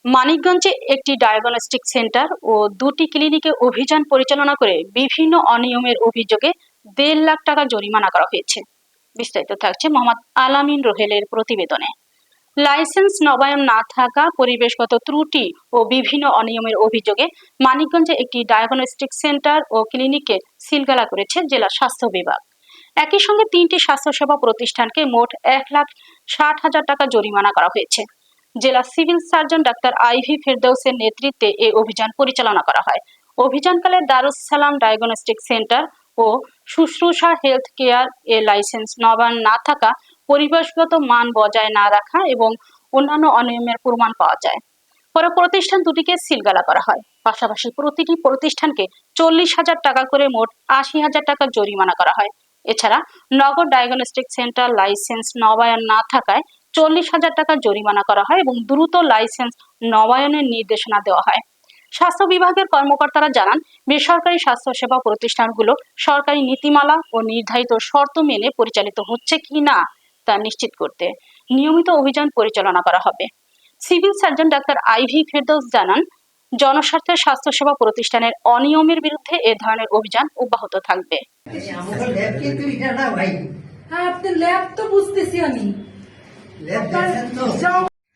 মানিকগঞ্জে একটি diagnostic centre ও দুটি ক্লিনিকে অভিযান পরিচালনা করে বিভিন্ন অনিয়মের অভিযোগে ১.৫ লাখ টাকা জরিমানা করা হয়েছে। বিস্তারিত থাকছে মোহাম্মদ আলামিন রোহেলের প্রতিবেদনে। লাইসেন্স নবায়ন না থাকা, পরিবেশগত ত্রুটি ও বিভিন্ন অনিয়মের অভিযোগে মানিকগঞ্জে একটি ডায়াগনস্টিক সেন্টার ও ক্লিনিকে সিলগালা করেছে জেলা স্বাস্থ্য বিভাগ। একই সঙ্গে ৩টি স্বাস্থ্যসেবা প্রতিষ্ঠানকে মোট ১,৬০,০০০ টাকা জরিমানা করা হয়েছে। জেলা সিভিল সার্জন ডাক্তার আইভি ফেরদৌসের নেতৃত্বে এই অভিযান পরিচালনা করা হয়। অভিযানকালে দারুস সালাম ডায়াগনস্টিক সেন্টার ও শুশ্রূষা হেলথ কেয়ার এ লাইসেন্স নবায়ন না থাকা, পরিবেশগত মান বজায় না রাখা এবং অন্যান্য অনিয়মের প্রমাণ পাওয়া যায়। পরে প্রতিষ্ঠান দুটিকে সিলগালা করা হয়। পাশাপাশি প্রতিটি প্রতিষ্ঠানকে ৪০,০০০ টাকা করে মোট ৮০,০০০ টাকা জরিমানা করা হয়। এছাড়া নগর ডায়াগনস্টিক সেন্টার লাইসেন্স নবায়ন না থাকায় ৪০,০০০ টাকা জরিমানা করা হয় এবং দ্রুত লাইসেন্স নবায়নের নির্দেশনা দেওয়া হয়। স্বাস্থ্য বিভাগের কর্মকর্তারা জানান, বেসরকারি স্বাস্থ্যসেবা প্রতিষ্ঠানগুলো সরকারি নীতিমালা ও নির্ধারিত শর্ত মেনে পরিচালিত হচ্ছে কিনা তা নিশ্চিত করতে নিয়মিত অভিযান পরিচালনা করা হবে। Civil surgeon doctor Ivy Ferdous জানান, জনস্বার্থে স্বাস্থ্যসেবা প্রতিষ্ঠানের অনিয়মের বিরুদ্ধে এ ধরনের অভিযান অব্যাহত থাকবে।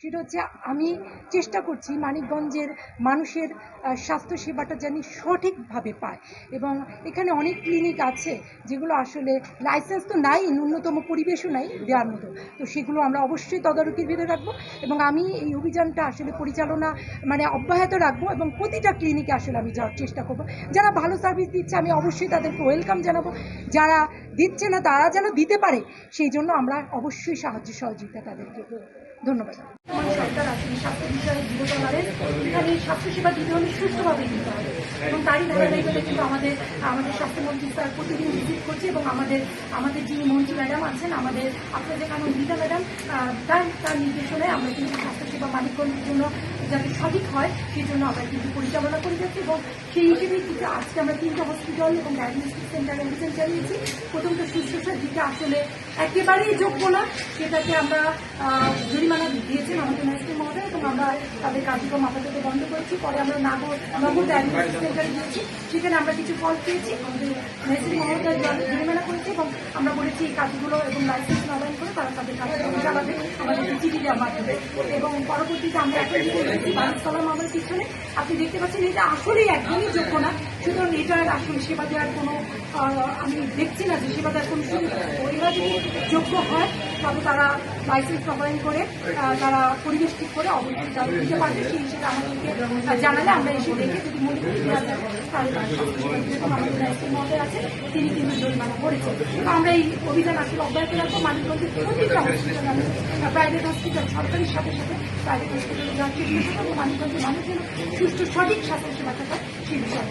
সেটা হচ্ছে আমি চেষ্টা করছি মানিকগঞ্জের মানুষের স্বাস্থ্য সেবাটা জানি সঠিকভাবে পায়, এবং এখানে অনেক ক্লিনিক আছে যেগুলো আসলে লাইসেন্স তো নাই, ন্যূনতম পরিবেশও নাই দেওয়ার মতো। তো সেগুলো আমরা অবশ্যই তদারকির ভিতরে রাখবো এবং আমি এই অভিযানটা আসলে পরিচালনা অব্যাহত রাখবো এবং প্রতিটা ক্লিনিকে আসলে আমি যাওয়ার চেষ্টা করবো। যারা ভালো সার্ভিস দিচ্ছে আমি অবশ্যই তাদেরকে ওয়েলকাম জানাবো, যারা দিচ্ছে না তারা যেন দিতে পারে সেই জন্য আমরা অবশ্যই সাহায্য সহযোগিতা তাদেরকে করবো। ধন্যবাদ। সরকার আসলে স্বাস্থ্য বিষয়ে দৃঢ়তার এখানে স্বাস্থ্যসেবা দিতে হলে সুস্থভাবে দিতে হবে এবং তারই ধারাবাহিকতায় কিন্তু আমাদের স্বাস্থ্যমন্ত্রী স্যার প্রতিদিন ভিজিট করছে এবং আমাদের যিনি মন্ত্রী ম্যাডাম আছেন, আমাদের আপনাদের কানুন গীতা ম্যাডাম, তার নির্দেশনায় আমরা কিন্তু স্বাস্থ্যসেবা মানিকগঞ্জের জন্য যাতে সঠিক হয় সেই জন্য আমরা কিন্তু পরিচালনা করে যাচ্ছি এবং সেই হিসেবেই কিন্তু আজকে আমরা 3টা হসপিটাল এবং ডায়াগনস্টিক সেন্টারে অভিযান চালিয়েছি। প্রথমত শুশ্রূষার যেটা আসলে একেবারেই যোগ্য না সেটাকে আমরা জরিমানা দিয়েছেন আমাদের ন্যাশনাল মহোদয় এবং আমরা তাদের কার্যক্রম আপাতত বন্ধ করেছি। পরে আমরা নগর ডায়াগনস্টিক সেন্টারে দিয়েছি, সেখানে আমরা কিছু ফল পেয়েছি, আমাদের ন্যাশনাল মহোদয় জরিমানা করেছি এবং আমরা বলেছি এই কাজগুলো এবং লাইসেন্স নবায়ন করে তারা তাদের কার্যক্রম চালাবে আমাদের চিঠি দেওয়ার মাধ্যমে। এবং পরবর্তীতে আমরা এখন যেটা দেখছি দারুস সালাম আমার পিছনে আপনি দেখতে পাচ্ছেন এটা আসলেই একদমই যোগ্য না, সুতরাং এটার আসলে সেবা দেওয়ার কোনো আমি দেখছি না যে সেবা দেওয়ার কোনো সুযোগ। এরা যদি যোগ্য হয় তবে তারা লাইসেন্স নবায়ন করে তারা পরিবেশ ঠিক করে অবশ্যই তারা দিতে পারবে। সেই হিসেবে আমাদেরকে জানালে আমরা এসে দেখে যদি মনে করি তাহলে আমাদের ন্যাশনাল মহোদয় আছে তিনি কিন্তু জরিমানা করেছেন। আমরা এই অভিযান আসলে অব্যাহত রাখবো। মানিকগঞ্জের প্রতিটা হসপিটাল, প্রাইভেট হসপিটাল, সরকারের সাথে সাথে প্রাইভেট হসপিটালে যাওয়ার চেষ্টা করবো। মানিকগঞ্জের মানুষের সুষ্ঠু সঠিক স্বাস্থ্যসেবা থাকায় সেই বিষয়ে